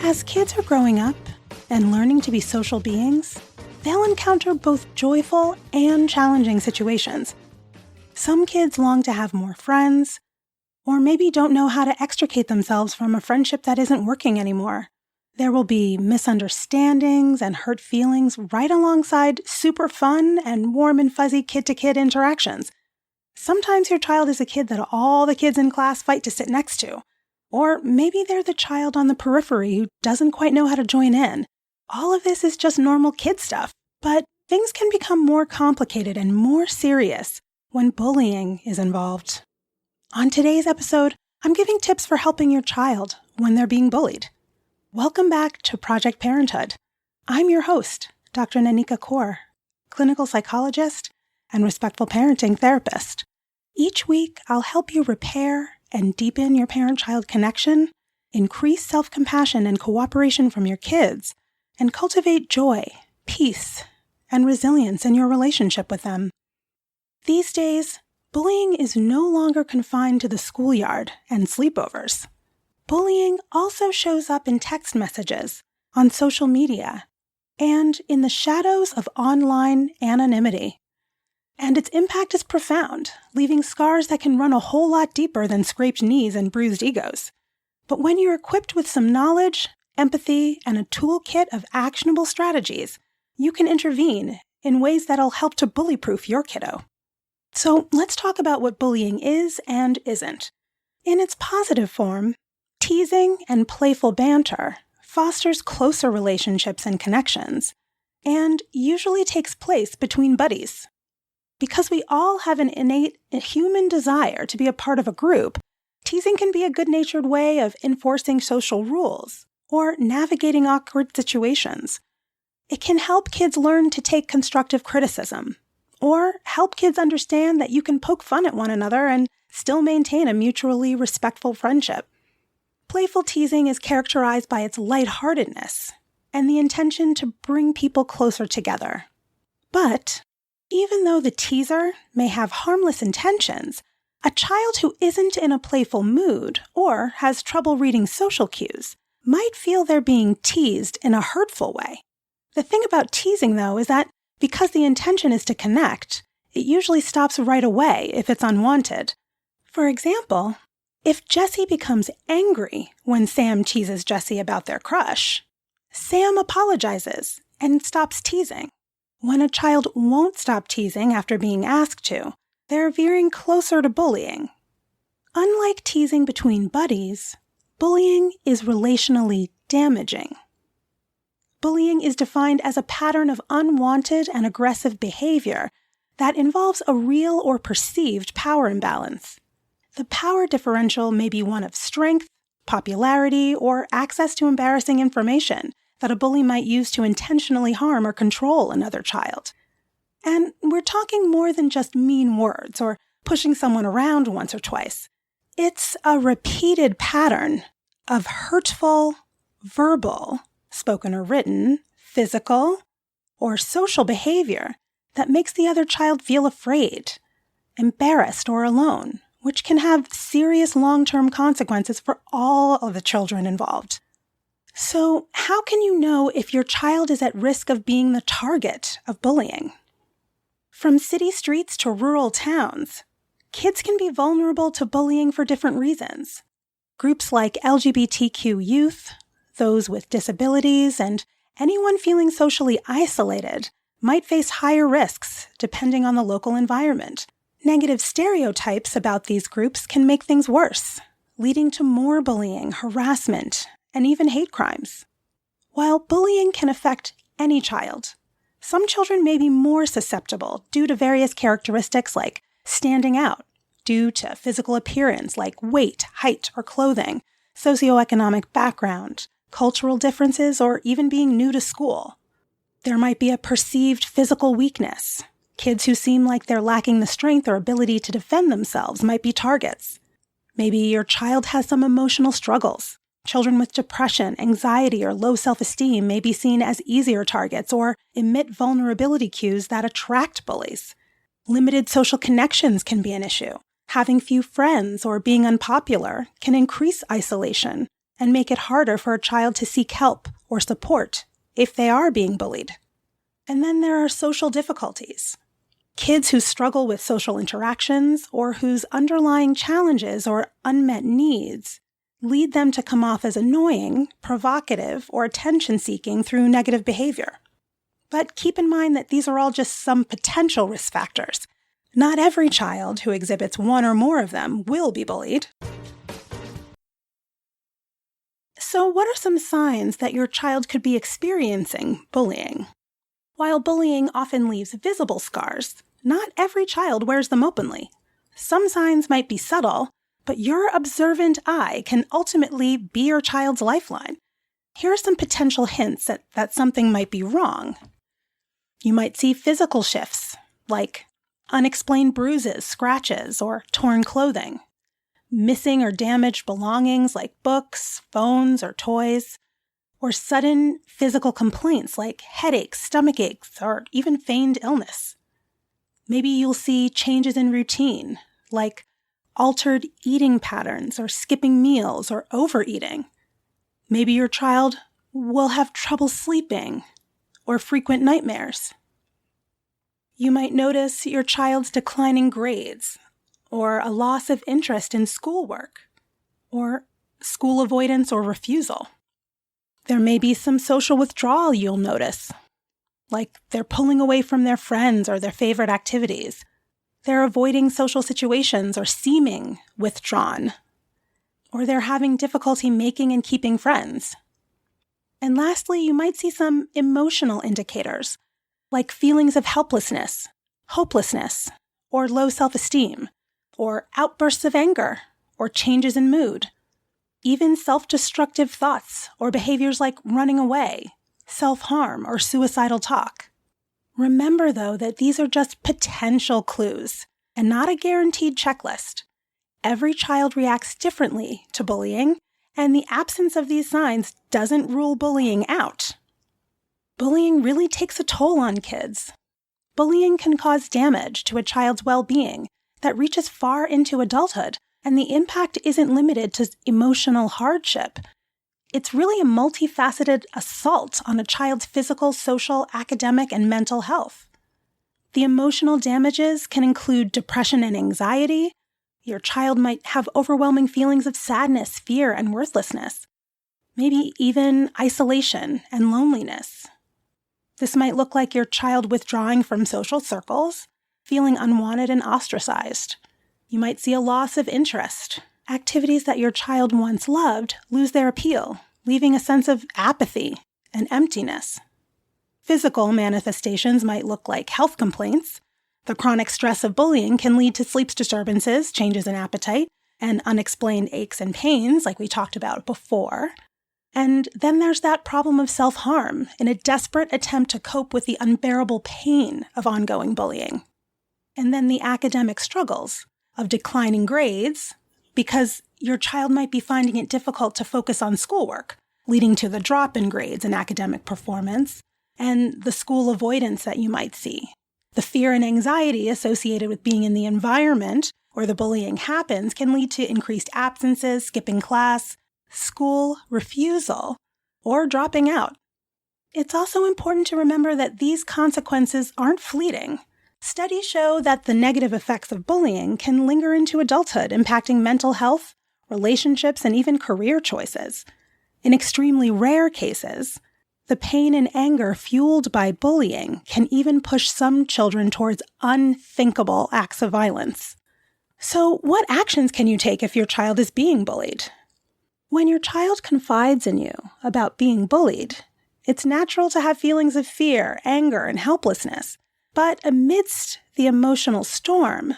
As kids are growing up and learning to be social beings, they'll encounter both joyful and challenging situations. Some kids long to have more friends, or maybe don't know how to extricate themselves from a friendship that isn't working anymore. There will be misunderstandings and hurt feelings right alongside super fun and warm and fuzzy kid-to-kid interactions. Sometimes your child is a kid that all the kids in class fight to sit next to. Or maybe they're the child on the periphery who doesn't quite know how to join in. All of this is just normal kid stuff, but things can become more complicated and more serious when bullying is involved. On today's episode, I'm giving tips for helping your child when they're being bullied. Welcome back to Project Parenthood. I'm your host, Dr. Nanika Coor, clinical psychologist and respectful parenting therapist. Each week, I'll help you repair and deepen your parent-child connection, increase self-compassion and cooperation from your kids, and cultivate joy, peace, and resilience in your relationship with them. These days, bullying is no longer confined to the schoolyard and sleepovers. Bullying also shows up in text messages, on social media, and in the shadows of online anonymity. And its impact is profound, leaving scars that can run a whole lot deeper than scraped knees and bruised egos. But when you're equipped with some knowledge, empathy, and a toolkit of actionable strategies, you can intervene in ways that'll help to bully-proof your kiddo. So let's talk about what bullying is and isn't. In its positive form, teasing and playful banter fosters closer relationships and connections, and usually takes place between buddies. Because we all have an innate human desire to be a part of a group, teasing can be a good-natured way of enforcing social rules or navigating awkward situations. It can help kids learn to take constructive criticism, or help kids understand that you can poke fun at one another and still maintain a mutually respectful friendship. Playful teasing is characterized by its lightheartedness and the intention to bring people closer together. But even though the teaser may have harmless intentions, a child who isn't in a playful mood or has trouble reading social cues might feel they're being teased in a hurtful way. The thing about teasing, though, is that because the intention is to connect, it usually stops right away if it's unwanted. For example, if Jessie becomes angry when Sam teases Jessie about their crush, Sam apologizes and stops teasing. When a child won't stop teasing after being asked to, they're veering closer to bullying. Unlike teasing between buddies, bullying is relationally damaging. Bullying is defined as a pattern of unwanted and aggressive behavior that involves a real or perceived power imbalance. The power differential may be one of strength, popularity, or access to embarrassing information that a bully might use to intentionally harm or control another child. And we're talking more than just mean words or pushing someone around once or twice. It's a repeated pattern of hurtful, verbal, spoken or written, physical, or social behavior that makes the other child feel afraid, embarrassed, or alone, which can have serious long-term consequences for all of the children involved. So, how can you know if your child is at risk of being the target of bullying? From city streets to rural towns, kids can be vulnerable to bullying for different reasons. Groups like LGBTQ youth, those with disabilities, and anyone feeling socially isolated might face higher risks depending on the local environment. Negative stereotypes about these groups can make things worse, leading to more bullying, harassment, and even hate crimes. While bullying can affect any child, some children may be more susceptible due to various characteristics like standing out, due to physical appearance like weight, height, or clothing, socioeconomic background, cultural differences, or even being new to school. There might be a perceived physical weakness. Kids who seem like they're lacking the strength or ability to defend themselves might be targets. Maybe your child has some emotional struggles. Children with depression, anxiety, or low self-esteem may be seen as easier targets or emit vulnerability cues that attract bullies. Limited social connections can be an issue. Having few friends or being unpopular can increase isolation, and make it harder for a child to seek help or support if they are being bullied. And then there are social difficulties. Kids who struggle with social interactions or whose underlying challenges or unmet needs lead them to come off as annoying, provocative, or attention-seeking through negative behavior. But keep in mind that these are all just some potential risk factors. Not every child who exhibits one or more of them will be bullied. So what are some signs that your child could be experiencing bullying? While bullying often leaves visible scars, not every child wears them openly. Some signs might be subtle, but your observant eye can ultimately be your child's lifeline. Here are some potential hints that something might be wrong. You might see physical shifts, like unexplained bruises, scratches, or torn clothing. Missing or damaged belongings like books, phones, or toys. Or sudden physical complaints like headaches, stomach aches, or even feigned illness. Maybe you'll see changes in routine, like altered eating patterns or skipping meals or overeating. Maybe your child will have trouble sleeping or frequent nightmares. You might notice your child's declining grades or a loss of interest in schoolwork or school avoidance or refusal. There may be some social withdrawal you'll notice, like they're pulling away from their friends or their favorite activities. They're avoiding social situations or seeming withdrawn, or they're having difficulty making and keeping friends. And lastly, you might see some emotional indicators, like feelings of helplessness, hopelessness, or low self-esteem, or outbursts of anger, or changes in mood. Even self-destructive thoughts or behaviors like running away, self-harm, or suicidal talk. Remember, though, that these are just potential clues and not a guaranteed checklist. Every child reacts differently to bullying, and the absence of these signs doesn't rule bullying out. Bullying really takes a toll on kids. Bullying can cause damage to a child's well-being that reaches far into adulthood, and the impact isn't limited to emotional hardship. It's really a multifaceted assault on a child's physical, social, academic, and mental health. The emotional damages can include depression and anxiety. Your child might have overwhelming feelings of sadness, fear, and worthlessness. Maybe even isolation and loneliness. This might look like your child withdrawing from social circles, feeling unwanted and ostracized. You might see a loss of interest. Activities that your child once loved lose their appeal, leaving a sense of apathy and emptiness. Physical manifestations might look like health complaints. The chronic stress of bullying can lead to sleep disturbances, changes in appetite, and unexplained aches and pains, like we talked about before. And then there's that problem of self-harm in a desperate attempt to cope with the unbearable pain of ongoing bullying. And then the academic struggles of declining grades, because your child might be finding it difficult to focus on schoolwork, leading to the drop in grades and academic performance, and the school avoidance that you might see. The fear and anxiety associated with being in the environment where the bullying happens can lead to increased absences, skipping class, school refusal, or dropping out. It's also important to remember that these consequences aren't fleeting. Studies show that the negative effects of bullying can linger into adulthood, impacting mental health, relationships, and even career choices. In extremely rare cases, the pain and anger fueled by bullying can even push some children towards unthinkable acts of violence. So, what actions can you take if your child is being bullied? When your child confides in you about being bullied, it's natural to have feelings of fear, anger, and helplessness. But amidst the emotional storm,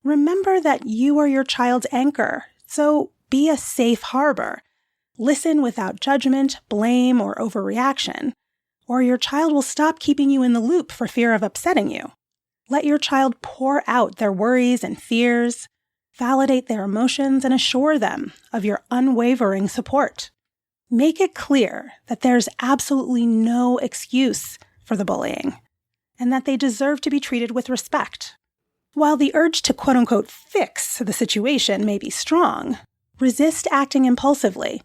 remember that you are your child's anchor, so be a safe harbor. Listen without judgment, blame, or overreaction, or your child will stop keeping you in the loop for fear of upsetting you. Let your child pour out their worries and fears, validate their emotions, and assure them of your unwavering support. Make it clear that there's absolutely no excuse for the bullying, and that they deserve to be treated with respect. While the urge to quote-unquote fix the situation may be strong, resist acting impulsively.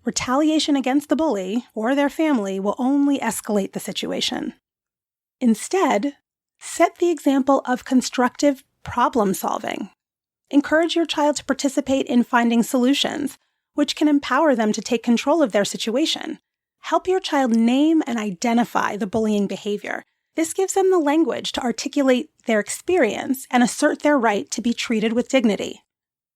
Retaliation against the bully or their family will only escalate the situation. Instead, set the example of constructive problem solving. Encourage your child to participate in finding solutions, which can empower them to take control of their situation. Help your child name and identify the bullying behavior. This gives them the language to articulate their experience and assert their right to be treated with dignity.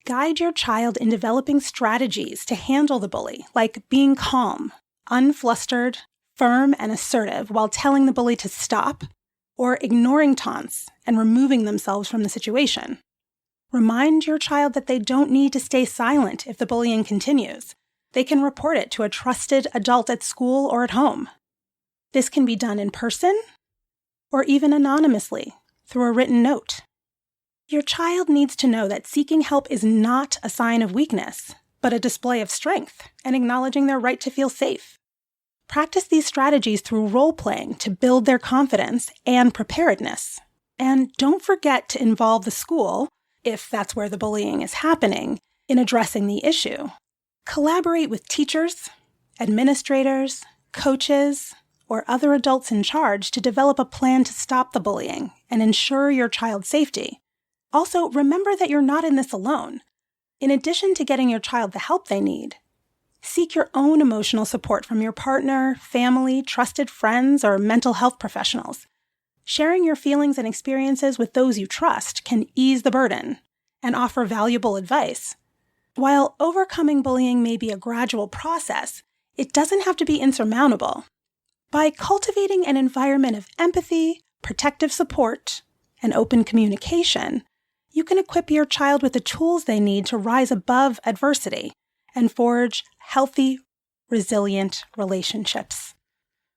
Guide your child in developing strategies to handle the bully, like being calm, unflustered, firm, and assertive while telling the bully to stop, or ignoring taunts and removing themselves from the situation. Remind your child that they don't need to stay silent if the bullying continues. They can report it to a trusted adult at school or at home. This can be done in person or even anonymously through a written note. Your child needs to know that seeking help is not a sign of weakness, but a display of strength and acknowledging their right to feel safe. Practice these strategies through role-playing to build their confidence and preparedness. And don't forget to involve the school, if that's where the bullying is happening, in addressing the issue. Collaborate with teachers, administrators, coaches, or other adults in charge to develop a plan to stop the bullying and ensure your child's safety. Also, remember that you're not in this alone. In addition to getting your child the help they need, seek your own emotional support from your partner, family, trusted friends, or mental health professionals. Sharing your feelings and experiences with those you trust can ease the burden and offer valuable advice. While overcoming bullying may be a gradual process, it doesn't have to be insurmountable. By cultivating an environment of empathy, protective support, and open communication, you can equip your child with the tools they need to rise above adversity and forge healthy, resilient relationships.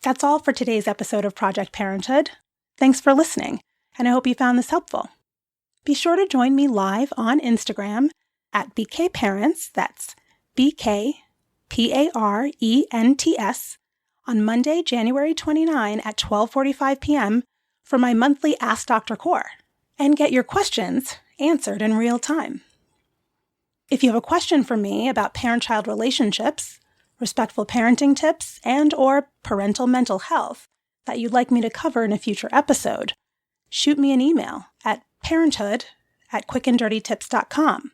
That's all for today's episode of Project Parenthood. Thanks for listening, and I hope you found this helpful. Be sure to join me live on Instagram at BKParents, that's BKParents, on Monday, January 29 at 12:45 p.m. for my monthly Ask Dr. Coor, and get your questions answered in real time. If you have a question for me about parent-child relationships, respectful parenting tips, and/or parental mental health that you'd like me to cover in a future episode, shoot me an email at parenthood@quickanddirtytips.com.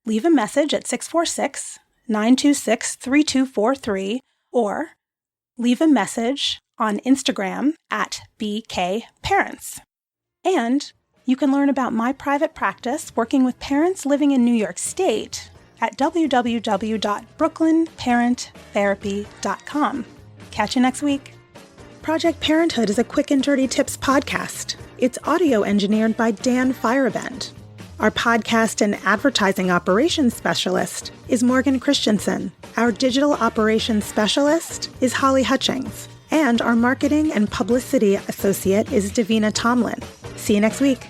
Leave a message at 646-926-3243 or leave a message on Instagram at BKParents. And you can learn about my private practice working with parents living in New York State at www.brooklynparenttherapy.com. Catch you next week. Project Parenthood is a Quick and Dirty Tips podcast. It's audio engineered by Dan Firebend. Our podcast and advertising operations specialist is Morgan Christensen. Our digital operations specialist is Holly Hutchings. And our marketing and publicity associate is Davina Tomlin. See you next week.